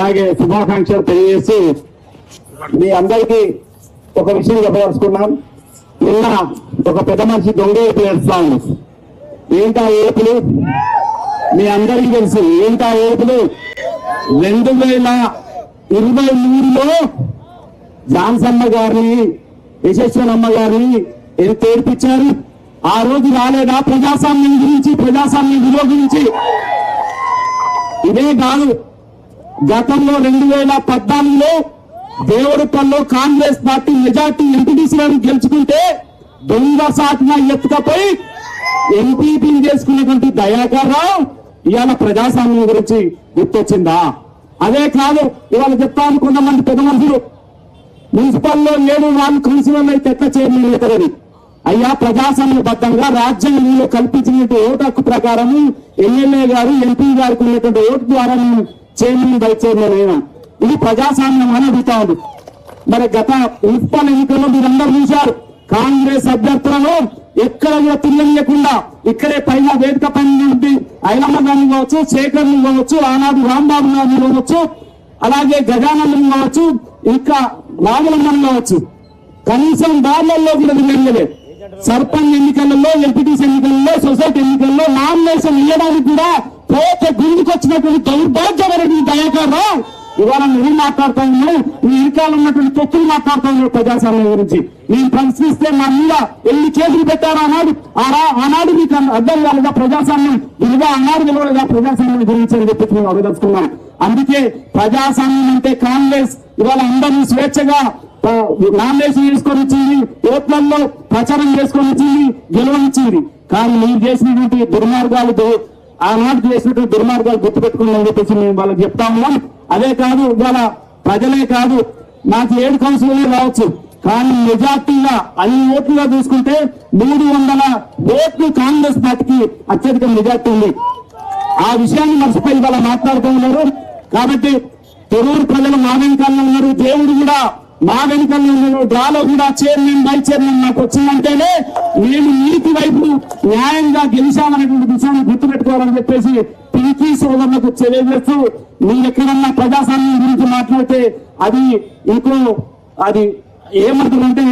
అలాగే శుభాకాంక్షలు తెలియజేస్తూ మీ అందరికీ ఒక విషయం చెప్పదలుచుకున్నాం. నిన్న ఒక పెద్ద మనిషి దొంగ ఏపులు వేస్తా ఉంది. ఏంటా ఏపులు? మీ అందరికీ తెలుసు ఏంటా ఏపులు. 2023లో జాన్సమ్మ గారిని, యశస్వరమ్మ గారిని ఎంత ఏడిపించారు. ఆ రోజు రాలేదా ప్రజాస్వామ్యం గురించి, ప్రజాస్వామ్యం విలువ గురించి? ఇదే కాదు, గతంలో 2014లో దేవరపల్లిలో కాంగ్రెస్ పార్టీ మెజార్టీ ఎంపీటీసీలను గెలుచుకుంటే దొంగ సాటున ఎత్తుకపోయి ఎంపీపీని చేసుకున్నటువంటి దయాకర్ రావు ఇవాళ ప్రజాస్వామ్యం గురించి గుర్తొచ్చిందా? అదే కాదు, ఇవాళ చెప్తాను, కొంతమంది పెద్ద మనుషులు మున్సిపల్లో 7 వార్డు కౌన్సిలర్లు అయితే ఎట్లా చైర్మన్ అవుతారని. అయ్యా, ప్రజాస్వామ్యబద్ధంగా రాజ్యాంగంలో కల్పించినటువంటి ఓటు హక్కు ప్రకారం ఎమ్మెల్యే గారు, ఎంపీ గారికి ఉన్నటువంటి ఓటు ద్వారా మేము చైర్మన్, వైస్ చైర్మన్ అయినా. ఇది ప్రజాస్వామ్యం అని అడుగుతా ఉంది. మరి గత మున్సిపల్ ఎన్నికల్లో మీరందరూ చూశారు, కాంగ్రెస్ అభ్యర్థులను ఎక్కడ కూడా తిరగనీయకుండా ఇక్కడే పైన వేదిక పైన నుండి ఐలమ్మ గారిని కావచ్చు, శేఖర్ కావచ్చు, ఆనాడు రాంబాబు గారిని కావచ్చు, అలాగే గజానందం కావచ్చు, ఇంకా రాములమ్మని కావచ్చు, కనీసం బార్లలో కూడా తిరగలేదు. సర్పంచ్ ఎన్నికలలో, ఎంపీటీసీ ఎన్నికలలో, సొసైటీ ఎన్నికల్లో నామినేషన్ ఇవ్వడానికి కూడా పోతే గుండుకొచ్చినటువంటి దౌర్భాగ్యమైన దయాకర్ రావు ఇవాళ నువ్వు మాట్లాడుతూ ఉన్నావు. నీ వెనకాల ఉన్నటువంటి తొత్తులు మాట్లాడుతూ ఉన్నావు ప్రజాస్వామ్యం గురించి. నేను ప్రశ్నిస్తే మా మీద ఎన్ని కేసులు పెట్టారు ఆనాడు మీకు అర్థం కాలేదా ప్రజాస్వామ్యం విలువ? ఆనాడు విలువలేదా ప్రజాస్వామ్యం గురించి అని చెప్పి మేము అడగదలుచుకున్నాం. అందుకే ప్రజాస్వామ్యం అంటే కాంగ్రెస్ ఇవాళ అందరినీ స్వేచ్ఛగా నామినేషన్ చేసుకొని వచ్చింది, ఓట్లలో ప్రచారం చేసుకొని వచ్చింది, గెలవనిచ్చింది. కానీ మీరు చేసినటువంటి దుర్మార్గాలు, ఆనాడు చేసినటువంటి దుర్మార్గాలు గుర్తుపెట్టుకుందని చెప్పేసి మేము వాళ్ళకి చెప్తా ఉన్నాం. అదే కాదు, ఇవాళ ప్రజలే కాదు, నాకు 7 కౌన్సిలర్లు రావచ్చు, కానీ మెజార్టీగా అన్ని ఓట్లుగా చూసుకుంటే 300 ఓట్లు కాంగ్రెస్ పార్టీకి అత్యధిక మెజార్టీ ఉంది. ఆ విషయాన్ని మర్చిపోయి ఇవాళ మాట్లాడుతూ ఉన్నారు. కాబట్టి తొరూరు ప్రజలు మా వెనుకల్లో ఉన్నారు, దేవుడు కూడా మా వెనుకల్లో ఉన్నారు. డ్రాలో కూడా చైర్మన్, వైస్ చైర్మన్ నాకు వచ్చిందంటేనే మేము నీతి వైపు న్యాయంగా గెలిచామనేటువంటి విషయాన్ని గుర్తుపెట్టుకోవాలని చెప్పేసి పిలిచి సోదరులకు తెలియజేస్తూ, మీరు ఎక్కడన్నా ప్రజాస్వామ్యం గురించి మాట్లాడితే అది ఏమంటుందంటే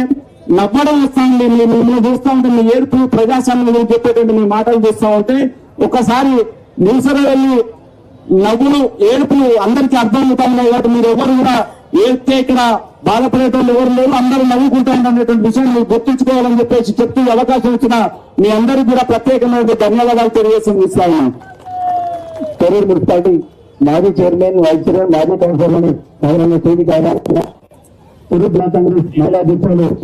నవ్వడం వస్తా ఉండే. మేము చూస్తా ఉంటే మీ ఏడుపు ప్రజాస్వామ్యం గురించి చెప్పేటువంటి మీ మాటలు చూస్తా ఉంటే ఒకసారి నివసర వెళ్ళి నవ్వులు, ఏడుపులు అందరికీ అర్థమవుతా ఉన్నాయి. కాబట్టి మీరు ఎవరు కూడా ఏడితే ఇక్కడ బాధపడేటోళ్ళు ఎవరు లేరు, అందరూ నవ్వుకుంటా ఉండేటువంటి విషయం మీరు గుర్తుంచుకోవాలని చెప్పేసి చెప్తూ అవకాశం ఇచ్చిన మీ అందరికీ కూడా ప్రత్యేకమైన ధన్యవాదాలు తెలియజేసి ఇస్తాను. తొరూరు మున్సిపాలిటీ మాజీ చైర్మన్, వైస్ చైర్మన్, మాజీ కౌన్సిలర్ తొరూరు బ్లాక్ కాంగ్రెస్ మహిళా అధ్యక్షులు